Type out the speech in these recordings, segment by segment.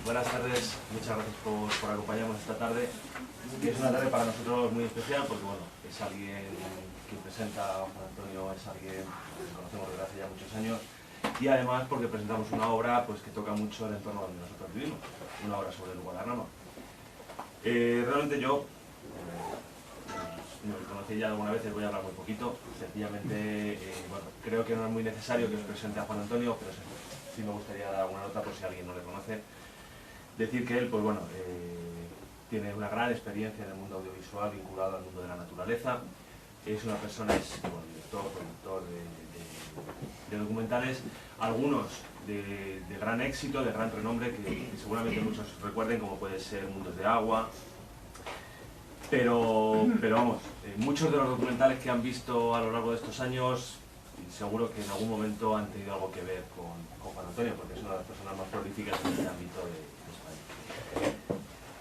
Buenas tardes, muchas gracias por acompañarnos esta tarde. Es una tarde para nosotros muy especial porque bueno, es alguien que presenta a Juan Antonio, es alguien que conocemos desde hace ya muchos años, y además porque presentamos una obra pues, que toca mucho el entorno donde nosotros vivimos, una obra sobre el Guadarrama. Realmente yo me conocí ya alguna vez, voy a hablar muy poquito, sencillamente bueno, creo que no es muy necesario que os presente a Juan Antonio, pero sí me gustaría dar alguna nota por si alguien no le conoce. Decir que él, pues bueno, tiene una gran experiencia en el mundo audiovisual vinculado al mundo de la naturaleza. Es una persona, es bueno, director, productor de documentales, algunos de gran éxito, de gran renombre, que seguramente muchos recuerden, como puede ser Mundos de Agua. Pero vamos, muchos de los documentales que han visto a lo largo de estos años, seguro que en algún momento han tenido algo que ver con Juan Antonio, porque es una de las personas más prolíficas en este ámbito de España.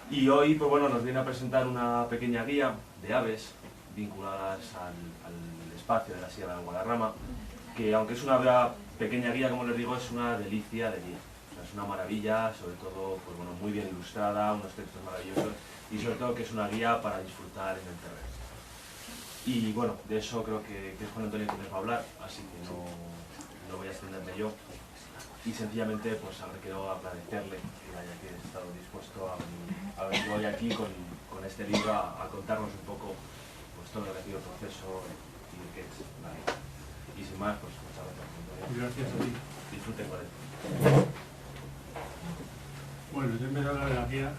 Y hoy, pues bueno, nos viene a presentar una pequeña guía de aves vinculadas al espacio de la Sierra del Guadarrama, que aunque es una pequeña guía, como les digo, es una delicia de guía. O sea, es una maravilla, sobre todo, pues bueno, muy bien ilustrada, unos textos maravillosos, y sobre todo que es una guía para disfrutar en el terreno. Y bueno, de eso creo que es Juan Antonio quien nos va a hablar, así que no voy a extenderme yo. Y sencillamente pues quiero agradecerle que haya estado dispuesto a venir hoy aquí con este libro a contarnos un poco pues, todo lo que ha sido el proceso y de qué es la guía. Y sin más, pues muchas gracias, Juan Antonio. Gracias a ti. Disfruten con él. Bueno, yo en vez de hablar de la guía,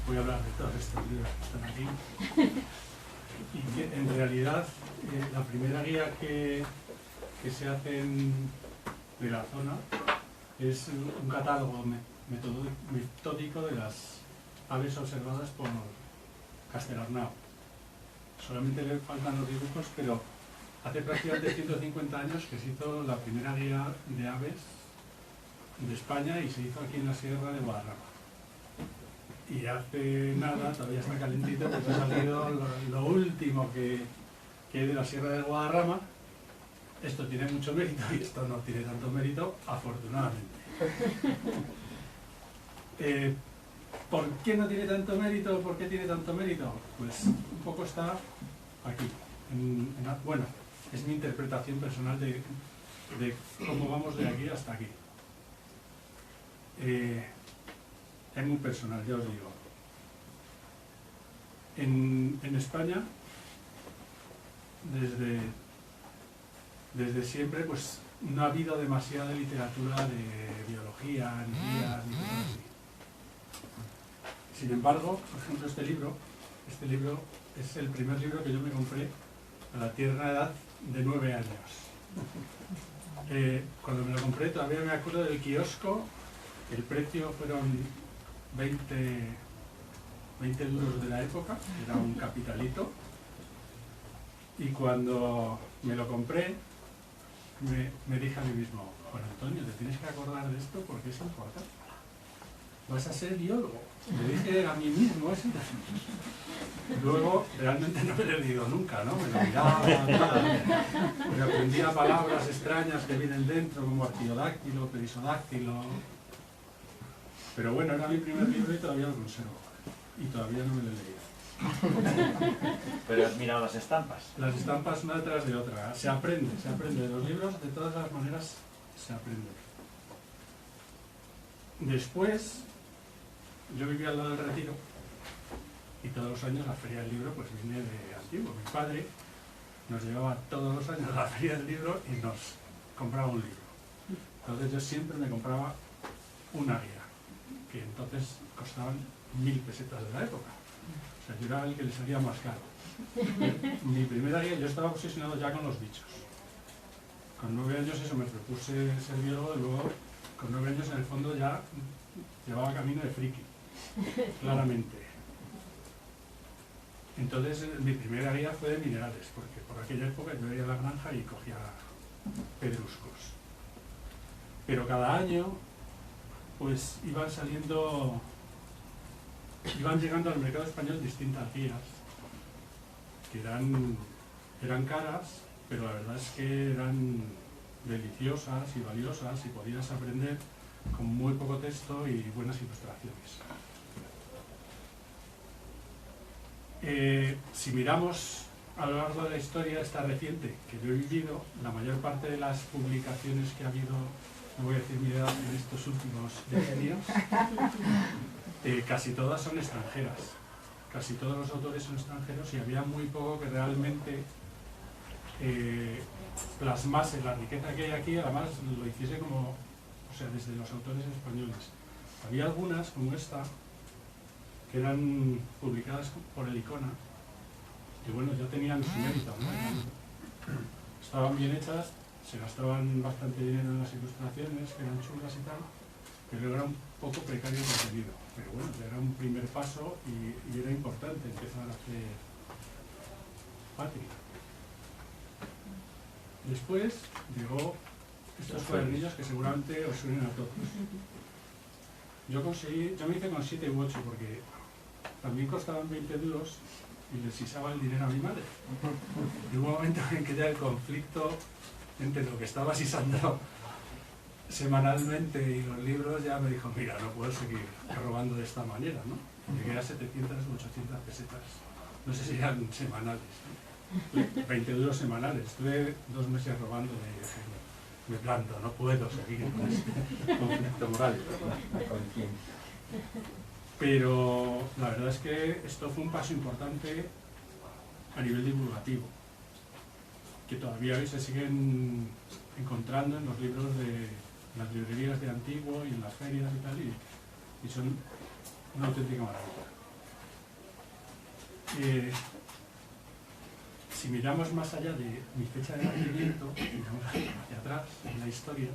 voy a hablar de todos estos libros que están aquí. Y que en realidad la primera guía que se hace de la zona es un catálogo metódico de las aves observadas por Castelornau. Solamente le faltan los dibujos, pero hace prácticamente 150 años que se hizo la primera guía de aves de España y se hizo aquí en la Sierra de Guadarrama. Y hace nada, todavía está calentito, pues ha salido lo último que hay de la Sierra de Guadarrama. Esto tiene mucho mérito y esto no tiene tanto mérito, afortunadamente. ¿Por qué no tiene tanto mérito? ¿Por qué tiene tanto mérito? Pues un poco está aquí. Bueno, es mi interpretación personal de cómo vamos de aquí hasta aquí. Es muy personal, ya os digo. En España, desde siempre, pues no ha habido demasiada literatura de biología, ni guías, ni cosas así. Sin embargo, por ejemplo, este libro es el primer libro que yo me compré a la tierna edad de 9 años. Cuando me lo compré todavía me acuerdo del kiosco, el precio fueron 20 duros de la época, era un capitalito, y cuando me lo compré me dije a mí mismo, Juan Antonio, te tienes que acordar de esto porque es importante, vas a ser biólogo. Me dije a mí mismo eso. Luego realmente no me lo he leído nunca, ¿no? Me lo miraba, me aprendía palabras extrañas que vienen dentro, como arqueodáctilo, perisodáctilo. Pero bueno, era mi primer libro y todavía lo conservo. Y todavía no me lo he leído. Pero has mirado las estampas. Las estampas una detrás de otra. Se aprende. De los libros, de todas las maneras, se aprende. Después, yo vivía al lado del Retiro y todos los años la Feria del Libro pues viene de antiguo. Mi padre nos llevaba todos los años a la Feria del Libro y nos compraba un libro. Entonces yo siempre me compraba una guía, que entonces costaban 1000 pesetas de la época. O sea, yo era el que le salía más caro. Mi primera guía, yo estaba obsesionado ya con los bichos. Con 9 años eso me propuse ser biólogo y luego con 9 años en el fondo ya llevaba camino de friki, claramente. Entonces mi primera guía fue de minerales, porque por aquella época yo iba a la granja y cogía pedruscos. Pero cada año pues iban llegando al mercado español distintas guías que eran caras, pero la verdad es que eran deliciosas y valiosas y podías aprender con muy poco texto y buenas ilustraciones. Si miramos a lo largo de la historia esta reciente que yo he vivido, la mayor parte de las publicaciones que ha habido, no voy a decir mi edad, en estos últimos decenios, casi todas son extranjeras. Casi todos los autores son extranjeros y había muy poco que realmente plasmase la riqueza que hay aquí, además lo hiciese como, o sea, desde los autores españoles. Había algunas, como esta, que eran publicadas por el Icona, y bueno, ya tenían su mérito, ¿no? Estaban bien hechas, se gastaban bastante dinero en las ilustraciones, que eran chulas y tal, pero era un poco precario el contenido. Pero bueno, ya era un primer paso y era importante empezar a hacer patria. Después llegó estos cuadernillos que seguramente os suenen a todos. Yo me hice con 7 u 8 porque también costaban 20 duros y les sisaba el dinero a mi madre. Y hubo un momento en que ya el conflicto entre lo que estaba sisando semanalmente y los libros ya me dijo, mira, no puedo seguir robando de esta manera, ¿no? Llegué a 700 u 800 pesetas. No sé si eran semanales, ¿no? 20 duros semanales. Estuve 2 meses robando y dije, me planto, no puedo seguir con este conflicto moral. Pero la verdad es que esto fue un paso importante a nivel divulgativo, que todavía hoy se siguen encontrando en los libros de las librerías de antiguo y en las ferias y tal, y son una auténtica maravilla. Si miramos más allá de mi fecha de nacimiento, miramos hacia atrás en la historia,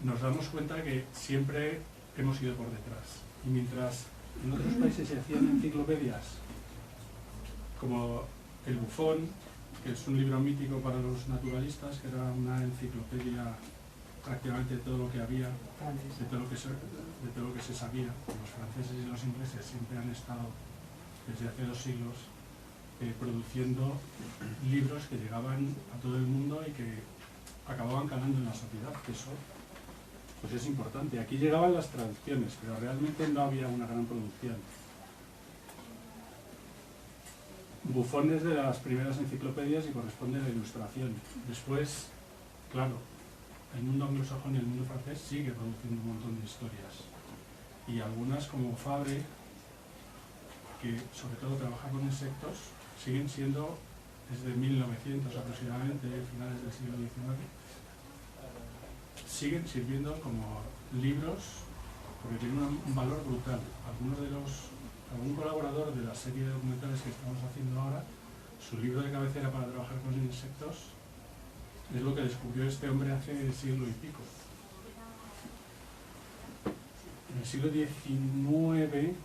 nos damos cuenta que siempre hemos ido por detrás. Y mientras en otros países se hacían enciclopedias como el Bufón, que es un libro mítico para los naturalistas, que era una enciclopedia prácticamente de todo lo que había, de todo lo que se sabía. Los franceses y los ingleses siempre han estado desde hace 2 siglos produciendo libros que llegaban a todo el mundo y que acababan calando en la sociedad, que eso pues es importante. Aquí llegaban las traducciones, pero realmente no había una gran producción. Bufón es de las primeras enciclopedias y corresponde a la ilustración. Después, claro, el mundo anglosajón y el mundo francés sigue produciendo un montón de historias. Y algunas, como Fabre, que sobre todo trabaja con insectos, siguen siendo desde 1900 aproximadamente, finales del siglo XIX, siguen sirviendo como libros porque tienen un valor brutal. Algún colaborador de la serie de documentales que estamos haciendo ahora, su libro de cabecera para trabajar con insectos es lo que descubrió este hombre hace siglo y pico. En el siglo XIX,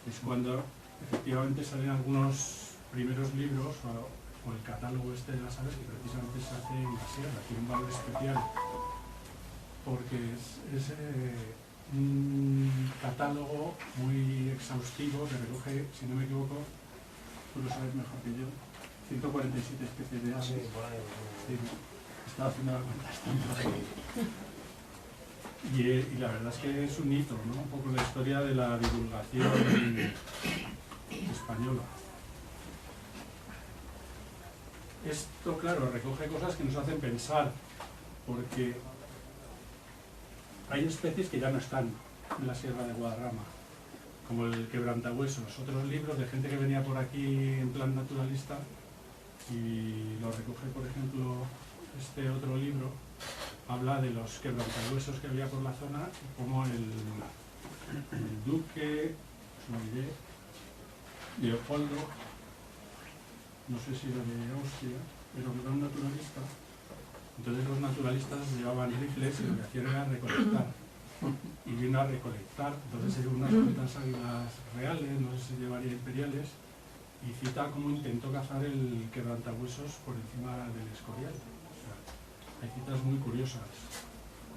es cuando efectivamente salen algunos primeros libros o el catálogo este de las aves, que precisamente se hace en la sierra. Tiene un valor especial porque es un catálogo muy exhaustivo que recoge, si no me equivoco, tú lo sabes mejor que yo, 147 especies de aves. Sí, estaba haciendo la cuenta, están por ahí. Y la verdad es que es un hito, ¿no? Un poco la historia de la divulgación española. Esto, claro, recoge cosas que nos hacen pensar, porque hay especies que ya no están en la Sierra de Guadarrama, como el quebrantahuesos, otros libros de gente que venía por aquí en plan naturalista, y lo recoge, por ejemplo, este otro libro. Habla de los quebrantahuesos que había por la zona y cómo el duque, Leopoldo, no sé si era de Austria, pero era un naturalista. Entonces los naturalistas llevaban rifles y lo que hacían era recolectar. Y vino a recolectar, entonces se llevó unas cuantas águilas reales, no sé si llevaría imperiales, y cita cómo intentó cazar el quebrantahuesos por encima del Escorial. Hay citas muy curiosas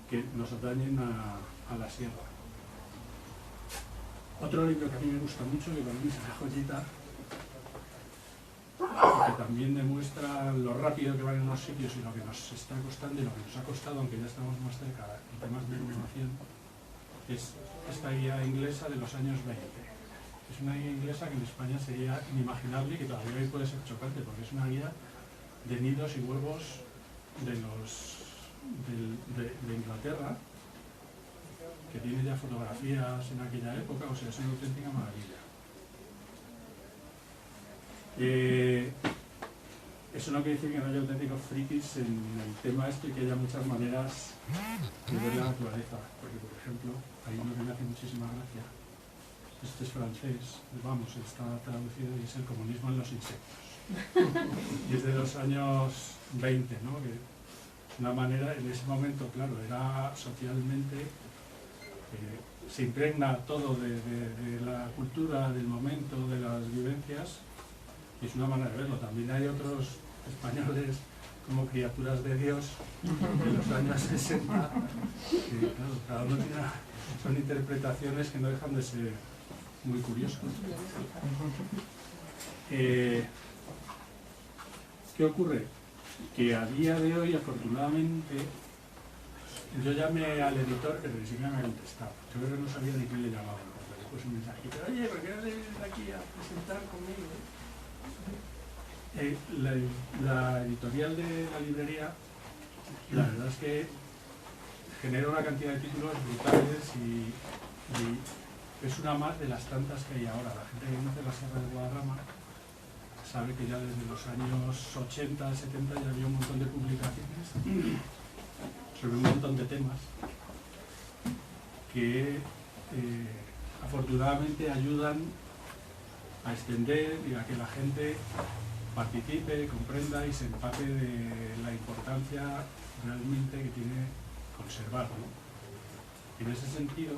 que nos atañen a la sierra. Otro libro que a mí me gusta mucho, que para mí es una joyita, que también demuestra lo rápido que van en unos sitios y lo que nos está costando y lo que nos ha costado, aunque ya estamos más cerca en temas de innovación, es esta guía inglesa de los años 20. Es una guía inglesa que en España sería inimaginable y que todavía hoy puede ser chocante, porque es una guía de nidos y huevos de Inglaterra, que tiene ya fotografías en aquella época, o sea, es una auténtica maravilla. Eso no quiere decir que no haya auténticos frikis en el tema este y que haya muchas maneras de ver la naturaleza, porque por ejemplo, hay uno que me hace muchísima gracia, este es francés, vamos, está traducido y es El comunismo en los insectos. Y es de los años 20, ¿no? Que es una manera, en ese momento, claro, era socialmente, se impregna todo de la cultura, del momento, de las vivencias, y es una manera de verlo. También hay otros españoles como Criaturas de Dios de los años 60, que claro, cada uno tiene, son interpretaciones que no dejan de ser muy curiosas. ¿Qué ocurre? Que a día de hoy, afortunadamente, yo llamé al editor, pero ni siquiera me ha contestado. Yo creo que no sabía ni quién le llamaba. Después un mensajito, oye, ¿por qué no le vienes aquí a presentar conmigo? La editorial de la librería, la verdad es que genera una cantidad de títulos brutales y es una más de las tantas que hay ahora. La gente que conoce la Sierra de Guadarrama sabe que ya desde los años 80, 70 ya había un montón de publicaciones sobre un montón de temas que afortunadamente ayudan a extender y a que la gente participe, comprenda y se empate de la importancia realmente que tiene conservar, ¿no? En ese sentido,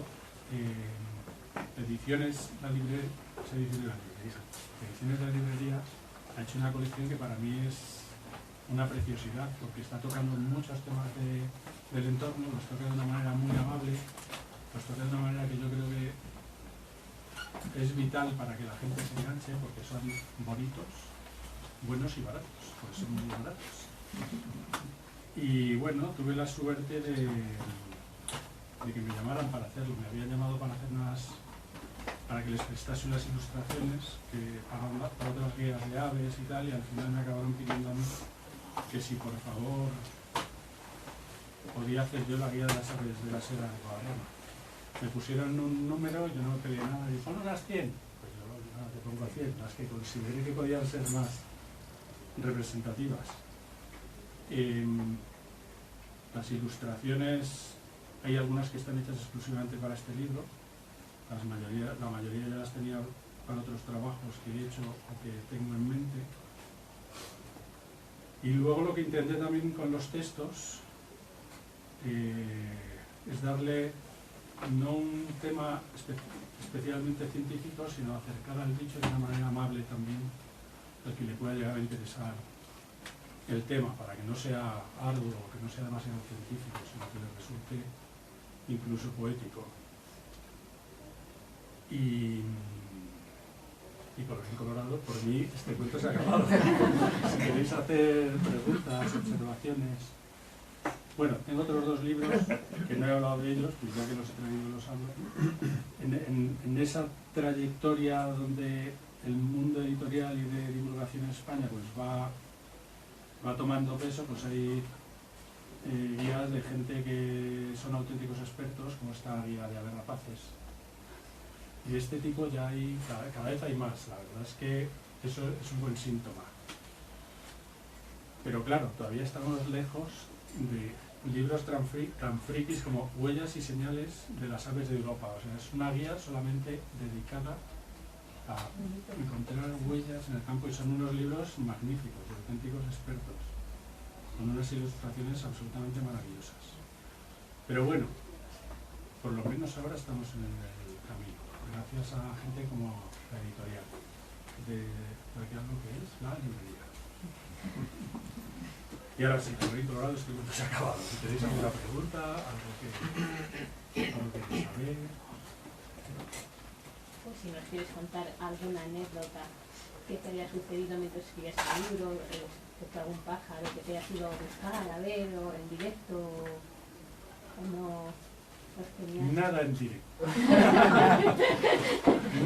Ediciones La Librería ha hecho una colección que para mí es una preciosidad, porque está tocando muchos temas del entorno, los toca de una manera muy amable, los toca de una manera que yo creo que es vital para que la gente se enganche, porque son bonitos, buenos y baratos, porque son muy baratos. Y bueno, tuve la suerte de que me llamaran para hacerlo. Me habían llamado para hacer para que les prestase unas ilustraciones para otras guías de aves y tal, y al final me acabaron pidiendo a mí que si por favor podía hacer yo la guía de las aves de la Sierra de Guadarrama. Me pusieron un número, yo no pedí nada, y pon unas 100. Pues yo no, te pongo 100, las que consideré que podían ser más representativas. Las ilustraciones, hay algunas que están hechas exclusivamente para este libro, la mayoría ya las tenía para otros trabajos que he hecho o que tengo en mente. Y luego lo que intenté también con los textos es darle no un tema especialmente científico, sino acercar al bicho de una manera amable también, al que le pueda llegar a interesar el tema, para que no sea arduo o que no sea demasiado científico, sino que le resulte incluso poético. Y por bien colorado, por mí este cuento se ha acabado. Si queréis hacer preguntas, observaciones. Bueno, tengo otros dos libros que no he hablado de ellos, pues ya que los he traído los hablo. En esa trayectoria donde el mundo editorial y de divulgación en España pues va tomando peso, pues hay guías de gente que son auténticos expertos, como esta guía de Aves Rapaces. Y de este tipo ya hay, cada vez hay más. La verdad es que eso es un buen síntoma. Pero claro, todavía estamos lejos de libros tan frikis como Huellas y Señales de las Aves de Europa. O sea, es una guía solamente dedicada a encontrar huellas en el campo, y son unos libros magníficos, de auténticos expertos, con unas ilustraciones absolutamente maravillosas. Pero bueno, por lo menos ahora estamos en el camino, gracias a gente como la editorial, de algo que es la librería. Y ahora sí, por ahí colorado, este cuento se ha acabado. Si tenéis alguna pregunta, algo que saber. pues si nos quieres contar alguna anécdota que te haya sucedido mientras escribías el libro, respecto a algún pájaro que te haya ido a buscar, a ver, o en directo, o no los tenías. Nada en directo.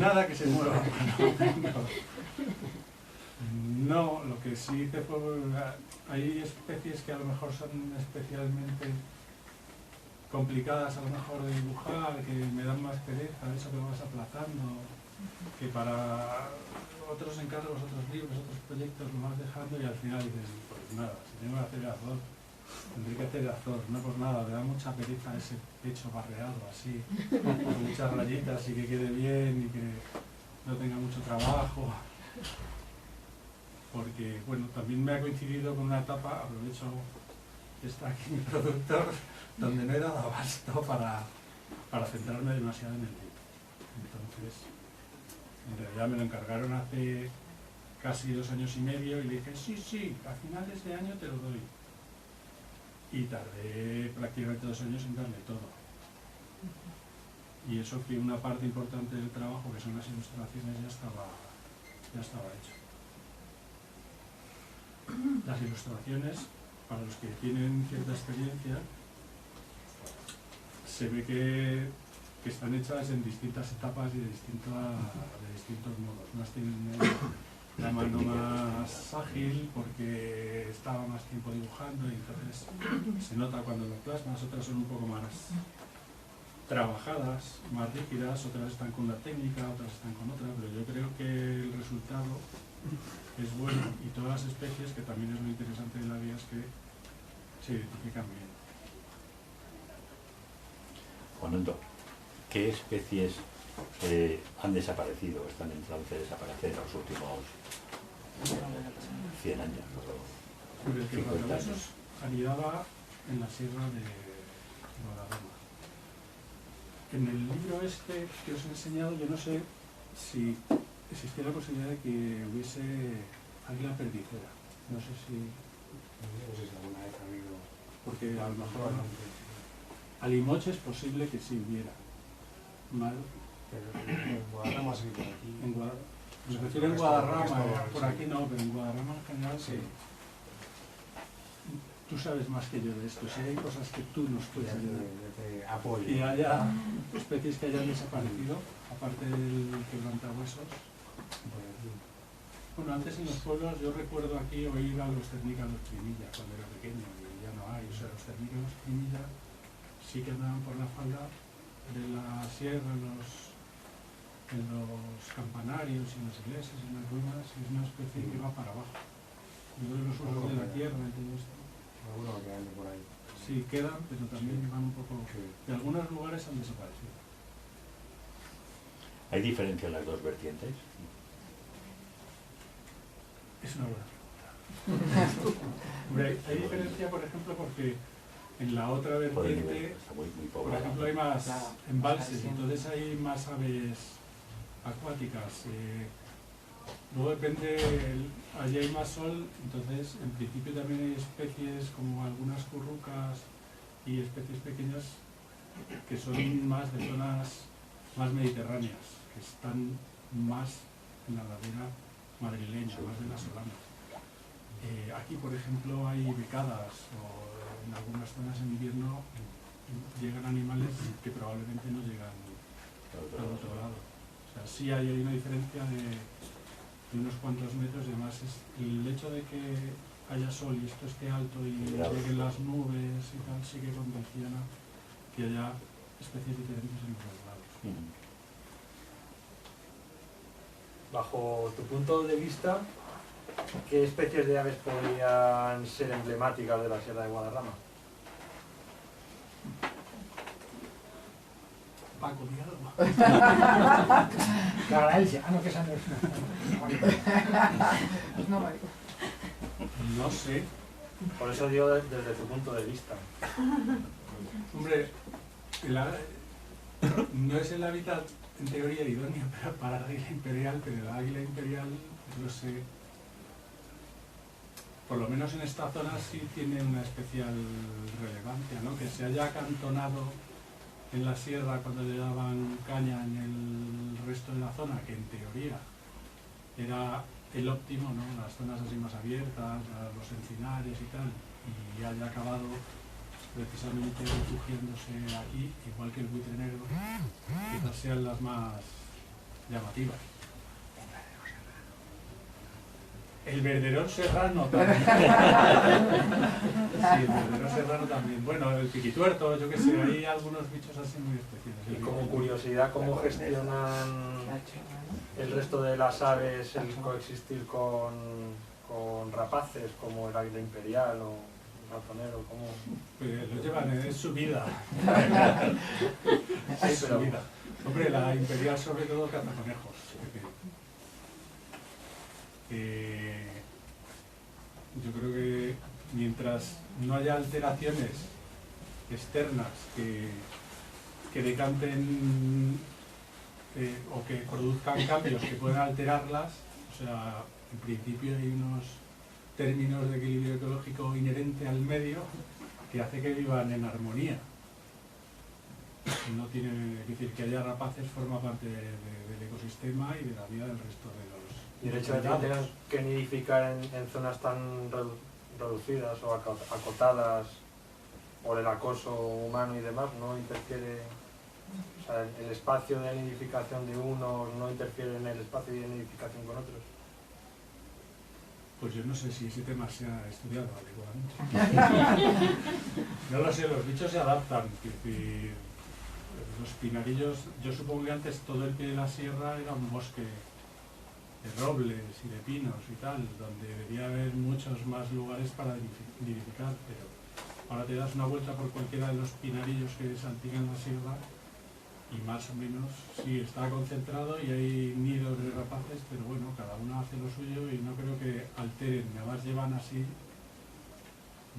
Nada que se mueva. No, lo que sí hice fue, hay especies que a lo mejor son especialmente complicadas a lo mejor de dibujar, que me dan más pereza, eso que lo vas aplazando, que para otros encargos, otros libros, otros proyectos lo vas dejando y al final dices, pues nada, si tengo que hacer Azor, tendré que hacer Azor, no por nada, me da mucha pereza ese pecho barreado así, con muchas rayitas y que quede bien y que no tenga mucho trabajo. Porque, bueno, también me ha coincidido con una etapa, aprovecho que está aquí mi productor, donde no he dado abasto para centrarme demasiado en el libro. Entonces, en realidad me lo encargaron hace casi 2 años y medio y le dije, sí, a finales de año te lo doy. Y tardé prácticamente 2 años en darle todo. Y eso que una parte importante del trabajo, que son las ilustraciones, ya estaba hecho. Las ilustraciones, para los que tienen cierta experiencia, se ve que están hechas en distintas etapas y de distintos modos. Unas tienen la mano más ágil porque estaba más tiempo dibujando y entonces se nota cuando lo plasmas, otras son un poco más trabajadas, más rígidas, otras están con una técnica, otras están con otra, pero yo creo que el resultado es bueno y todas las especies, que también es lo interesante de la guía, es que se identifican bien. Juanito, ¿qué especies han desaparecido o están en trance de desaparecer en los últimos 100 años? Pues el quebrahuesos anidaba en la sierra de Guadarrama. En el libro este que os he enseñado, yo no sé si existía la posibilidad de que hubiese águila perdicera. No sé si alguna vez ha habido, porque a lo mejor alimoche es posible que sí hubiera. Mal. Pero en Guadarrama sí, por aquí. Me refiero en Guadarrama, por aquí no, pero en Guadarrama en general sí. Tú sabes más que yo de esto, si hay cosas que tú nos puedes ayudar. Apoyo. Y haya especies que hayan desaparecido, aparte del quebrantahuesos. Bueno, antes en los pueblos, yo recuerdo aquí oír a los cernícalos primilla cuando era pequeño, y ya no hay. O sea, los cernícalos primilla sí que andaban por la falda de la sierra, en los campanarios, en las iglesias, en las ruinas, y es una especie que va para abajo. Yo creo que los usos de la tierra y todo esto. Algunos que ande por ahí. Sí, quedan, pero también van un poco... De algunos lugares han desaparecido. ¿Hay diferencia en las dos vertientes? Es una buena pregunta. Hombre, hay diferencia, por ejemplo, porque en la otra vertiente, Está muy por poblado. ejemplo, hay más embalses, entonces hay más aves acuáticas. Luego depende, allí hay más sol, entonces en principio también hay especies como algunas currucas y especies pequeñas que son más de zonas más mediterráneas, que están más en la ladera madrileña, más venezolana. Aquí, por ejemplo, hay becadas o en algunas zonas en invierno llegan animales que probablemente no llegan al otro lado. O sea, sí hay una diferencia de unos cuantos metros y además es el hecho de que haya sol y esto esté alto y lleguen las nubes y tal, sí que condiciona que haya especies diferentes en los lados. Bajo tu punto de vista, ¿qué especies de aves podrían ser emblemáticas de la Sierra de Guadarrama? Paco, di algo. La Elsia, no, que esa no es. No, Mario. No sé. Por eso digo desde tu punto de vista. Hombre, no es el hábitat en teoría idóneo para la águila imperial, pero la águila imperial, no sé, por lo menos en esta zona sí tiene una especial relevancia, ¿no? Que se haya acantonado en la sierra cuando le daban caña en el resto de la zona, que en teoría era el óptimo, ¿no? Las zonas así más abiertas, los encinares y tal, y haya acabado precisamente refugiándose aquí, igual que el buitre negro, quizás sean las más llamativas. El verderón serrano también. Sí, el verderón serrano también. Bueno, el piquituerto, yo qué sé, hay algunos bichos así muy especiales. Y como curiosidad, ¿cómo gestionan el resto de las aves el coexistir con rapaces como el águila imperial o el ratonero? ¿Cómo? Pues lo llevan, es su vida. Sí, Es su pero- vida. Hombre, la imperial sobre todo caza conejos. Yo creo que mientras no haya alteraciones externas que decanten o que produzcan cambios que puedan alterarlas, o sea, en principio hay unos términos de equilibrio ecológico inherente al medio que hace que vivan en armonía. No tiene, es decir, que haya rapaces forma parte del ecosistema y de la vida del resto de los... Y el hecho de que tengan que nidificar en zonas tan reducidas o acotadas por el acoso humano y demás, no interfiere, o sea, el espacio de nidificación de unos no interfiere en el espacio de nidificación con otros. Pues yo no sé si ese tema se ha estudiado adecuadamente. No lo sé, los bichos se adaptan. Es decir, los pinarillos, yo supongo que antes todo el pie de la sierra era un bosque de robles y de pinos y tal, donde debía haber muchos más lugares para nidificar, pero ahora te das una vuelta por cualquiera de los pinarillos que salpican la sierra y más o menos sí está concentrado y hay nidos de rapaces, pero bueno, cada uno hace lo suyo y no creo que alteren, además llevan así,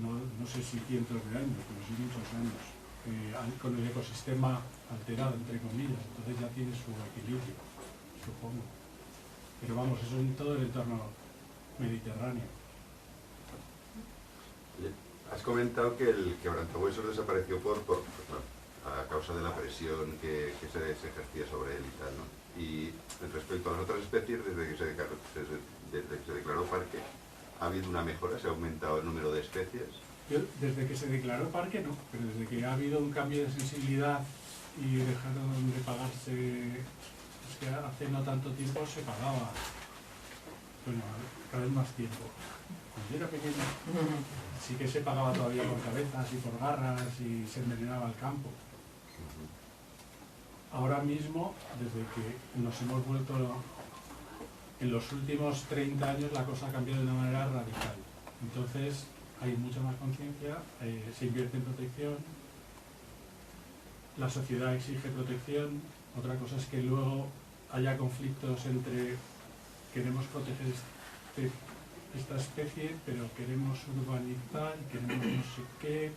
no sé si cientos de años, pero sí muchos años, con el ecosistema alterado, entre comillas, entonces ya tiene su equilibrio, supongo. Pero vamos, eso en todo el entorno mediterráneo. Has comentado que el quebrantahuesos desapareció a causa de la presión que se ejercía sobre él y tal, ¿no? Y respecto a las otras especies, desde que se declaró parque, ¿ha habido una mejora? ¿Se ha aumentado el número de especies? Yo, desde que se declaró parque no, pero desde que ha habido un cambio de sensibilidad y dejaron de pagarse, es que hace no tanto tiempo se pagaba, bueno, cada vez más tiempo. Cuando yo era pequeño sí que se pagaba todavía por cabezas y por garras y se envenenaba el campo. Ahora mismo, desde que nos hemos vuelto, en los últimos 30 años la cosa ha cambiado de una manera radical. Entonces hay mucha más conciencia, se invierte en protección, la sociedad exige protección. Otra cosa es que luego haya conflictos entre queremos proteger esta especie, pero queremos urbanizar, queremos no sé qué.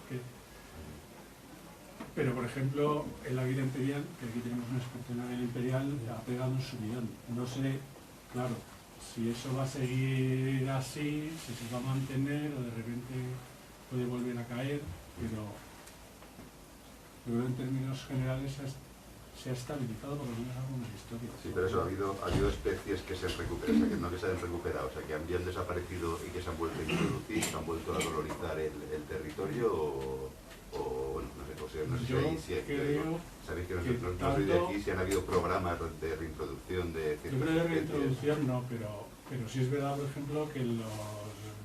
Pero, por ejemplo, el águila imperial, que aquí tenemos una experta en águila imperial, ha pegado un subidón. No sé, claro, si eso va a seguir así, si se va a mantener o de repente puede volver a caer, pero yo creo en términos generales se ha estabilizado por lo menos algunas historias. Sí, pero eso, ha habido especies que se han recuperado, o sea, que no que se han recuperado, o sea, que habían desaparecido y que se han vuelto a introducir, se han vuelto a valorizar el territorio o bueno, no sé, no sé Yo si hay, creo sabéis que no que soy de tanto- aquí, si han habido programas de reintroducción de Yo ciertas creo de especies. reintroducción no, pero sí es verdad, por ejemplo, que los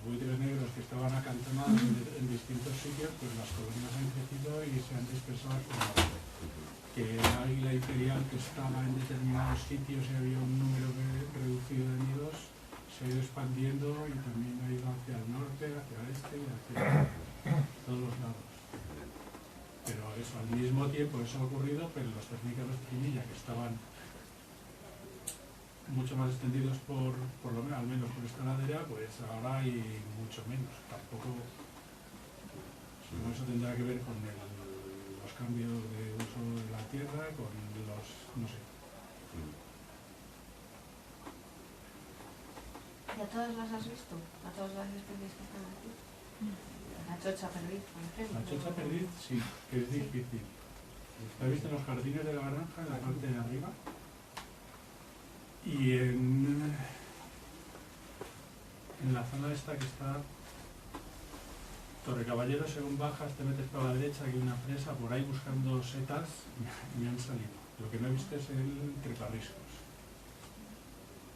buitres negros que estaban acantonados en distintos sitios, pues las colonias han crecido y se han dispersado por el norte. Que el águila imperial que estaba en determinados sitios y había un número reducido de nidos, se ha ido expandiendo y también ha ido hacia el norte, hacia el este y hacia todos los lados. Pero eso, al mismo tiempo eso ha ocurrido, pero los cernícaros de Pinilla, que estaban mucho más extendidos por lo menos, al menos por esta ladera, pues ahora hay mucho menos. Tampoco, eso tendrá que ver con los cambios de uso de la tierra, con los, no sé. ¿Y a todas las has visto? ¿A todas las especies que están aquí? La chocha perdiz, por ejemplo. La chocha perdiz sí, que es difícil. ¿Has visto en los jardines de la granja, en la parte de arriba? Y en la zona esta que está Torre Caballero, según bajas, te metes por la derecha, hay una presa por ahí buscando setas y me han salido. Lo que no he visto es el treparriscos.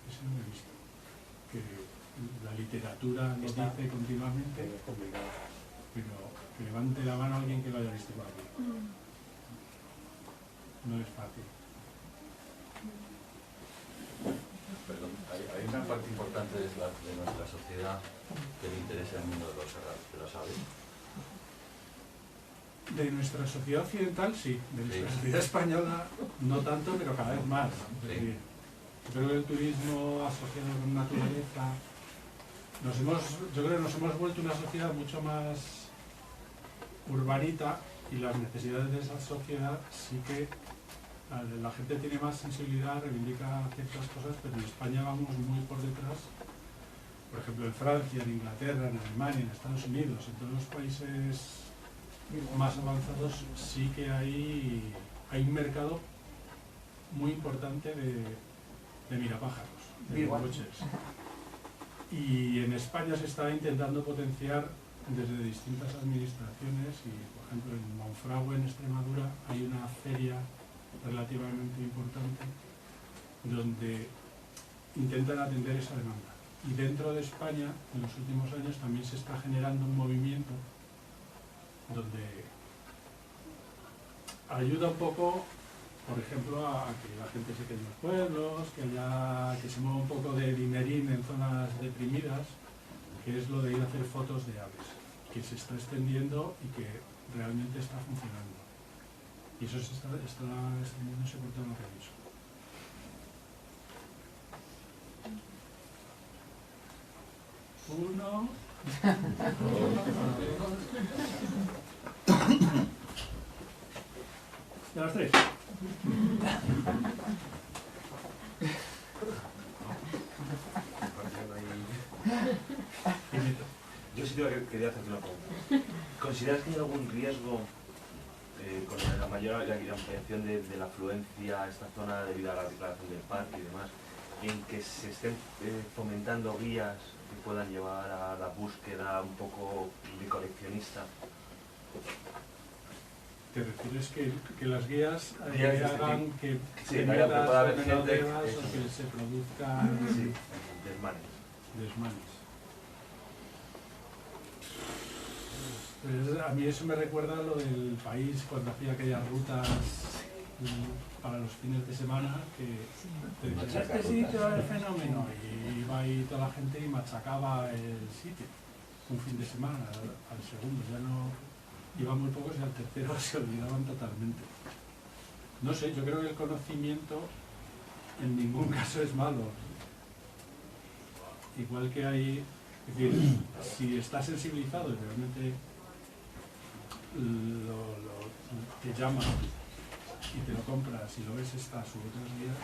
Ese no lo he visto. Que la literatura lo dice continuamente, Es complicado. pero que levante la mano alguien que lo haya visto por aquí. No es fácil. Perdón, hay una parte importante de nuestra sociedad que le interesa el mundo de las aves. De nuestra sociedad occidental, sí. De nuestra Sí. sociedad española, no tanto, pero cada vez más. Es Sí. decir, yo creo que el turismo asociado con naturaleza, yo creo que nos hemos vuelto una sociedad mucho más urbanita y las necesidades de esa sociedad sí que la gente tiene más sensibilidad, reivindica ciertas cosas, pero en España vamos muy por detrás. Por ejemplo, en Francia, en Inglaterra, en Alemania, en Estados Unidos, en todos los países más avanzados sí que hay un mercado muy importante de mirapájaros, de coches. Y en España se está intentando potenciar desde distintas administraciones y, por ejemplo, en Monfragüe, en Extremadura, hay una feria relativamente importante donde intentan atender esa demanda. Y dentro de España, en los últimos años, también se está generando un movimiento donde ayuda un poco, por ejemplo, a que la gente se quede en los pueblos, que se mueva un poco de dinerín en zonas deprimidas, que es lo de ir a hacer fotos de aves, que se está extendiendo y que realmente está funcionando. Y eso se está extendiéndose por todo lo que he dicho. Uno. ¿De las tres? Yo sí quería hacerte una pregunta. ¿Consideras que hay algún riesgo con la mayor ampliación de la afluencia a esta zona debido a la declaración del parque y demás, en que se estén fomentando guías que puedan llevar a la búsqueda un poco de coleccionista? ¿Te refieres que las guías Guías hagan que sí, te que metas pueda haber o que no gente debas, eso. o que se produzcan Sí, desmanes. desmanes? Pues a mí eso me recuerda a lo del país cuando hacía aquellas rutas para los fines de semana que te decían, este sitio es fenómeno, y iba ahí toda la gente y machacaba el sitio un fin de semana, al segundo ya no iban muy pocos y al tercero se olvidaban totalmente. No sé, yo creo que el conocimiento en ningún caso es malo. Igual que hay, es decir, si estás sensibilizado y realmente te llama y te lo compras y lo ves estas u otras días,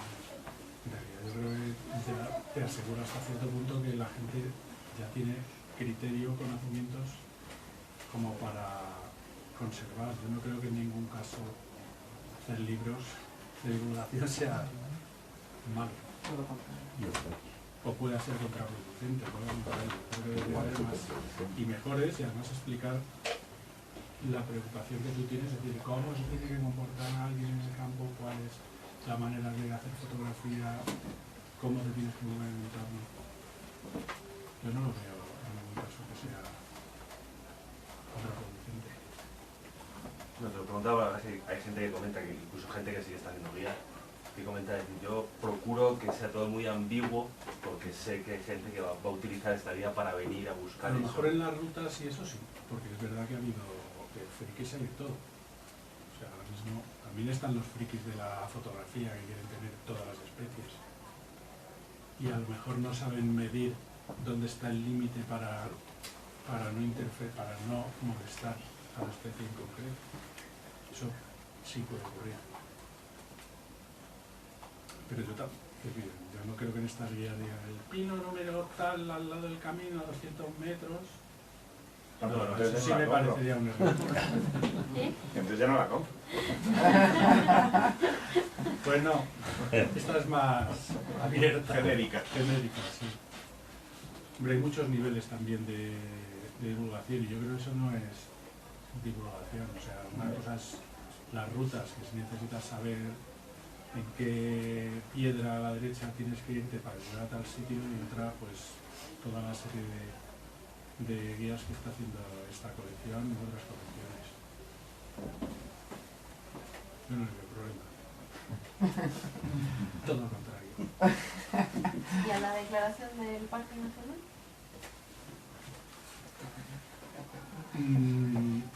en realidad yo creo que te asegura hasta cierto punto que la gente ya tiene criterio, conocimientos como para conservar. Yo no creo que en ningún caso hacer libros de divulgación sea malo o pueda ser contraproducente. Creo que debería haber más y mejores, y además explicar la preocupación que tú tienes, es decir, cómo se tiene que comportar alguien en el campo, cuál es la manera de hacer fotografía, cómo te tienes que mover en el entorno. Yo no lo veo en ningún caso que sea contraproducente. No, te lo preguntaba, hay gente que comenta, que incluso gente que sigue está haciendo guías, que comenta, decir, yo procuro que sea todo muy ambiguo porque sé que hay gente que va a utilizar esta guía para venir a buscar A lo eso. mejor en las rutas y eso sí, porque es verdad que ha habido frikis hay de todo. O sea, ahora mismo también están los frikis de la fotografía que quieren tener todas las especies. Y a lo mejor no saben medir dónde está el límite para no interferir, para no molestar a la especie en concreto. Eso sí puede ocurrir. Pero yo no creo que en estas guías digan el pino número tal al lado del camino a 200 metros No, no, Eso entonces sí no me la compro. parecería un error. Entonces ya no la compro. Pues no, esta es más abierta. Genérica. Genérica, sí. Hombre, hay muchos niveles también de divulgación y yo creo que eso no es divulgación. O sea, una cosa es las rutas, que si necesitas saber en qué piedra a la derecha tienes que irte para llegar a tal sitio, y otra, pues, toda la serie de guías que está haciendo esta colección y otras colecciones. Yo no le veo problema. Todo lo contrario. ¿Y a la declaración del Parque Nacional?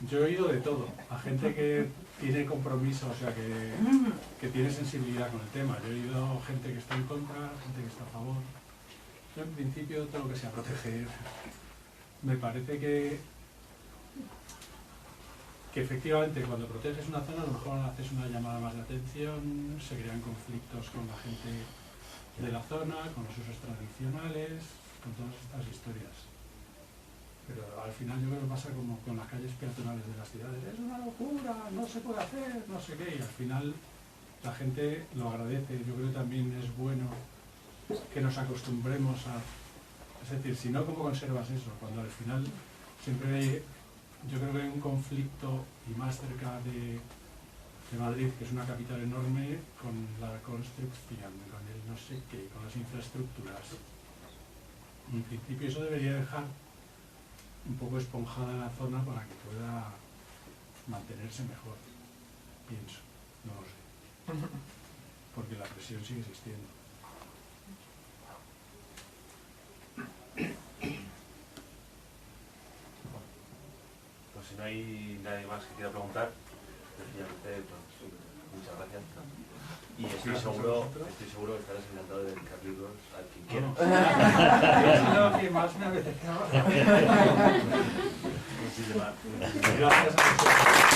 Yo he oído de todo, a gente que tiene compromiso, o sea, que tiene sensibilidad con el tema. Yo he oído gente que está en contra, gente que está a favor. Yo en principio todo lo que sea proteger. Me parece que efectivamente cuando proteges una zona a lo mejor haces una llamada más de atención, se crean conflictos con la gente de la zona, con los usos tradicionales, con todas estas historias. Pero al final yo creo que pasa como con las calles peatonales de las ciudades. Es una locura, no se puede hacer, no sé qué. Y al final la gente lo agradece. Yo creo que también es bueno que nos acostumbremos a... Es decir, si no, ¿cómo conservas eso? Cuando al final siempre hay... Yo creo que hay un conflicto, y más cerca de Madrid, que es una capital enorme, con la construcción, con el no sé qué, con las infraestructuras. En principio eso debería dejar un poco esponjada la zona para que pueda mantenerse mejor, pienso, no lo sé, porque la presión sigue existiendo. Pues si no hay nadie más que quiera preguntar, sencillamente, pues, muchas gracias. Y estoy seguro que estarás encantado de dedicar libros a quien quiera. Es lo que más me apetecía. Muchísimas Gracias a vosotros.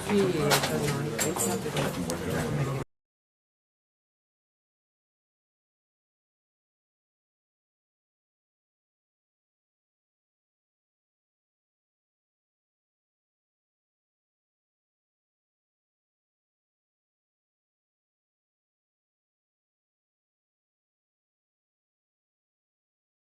Sí,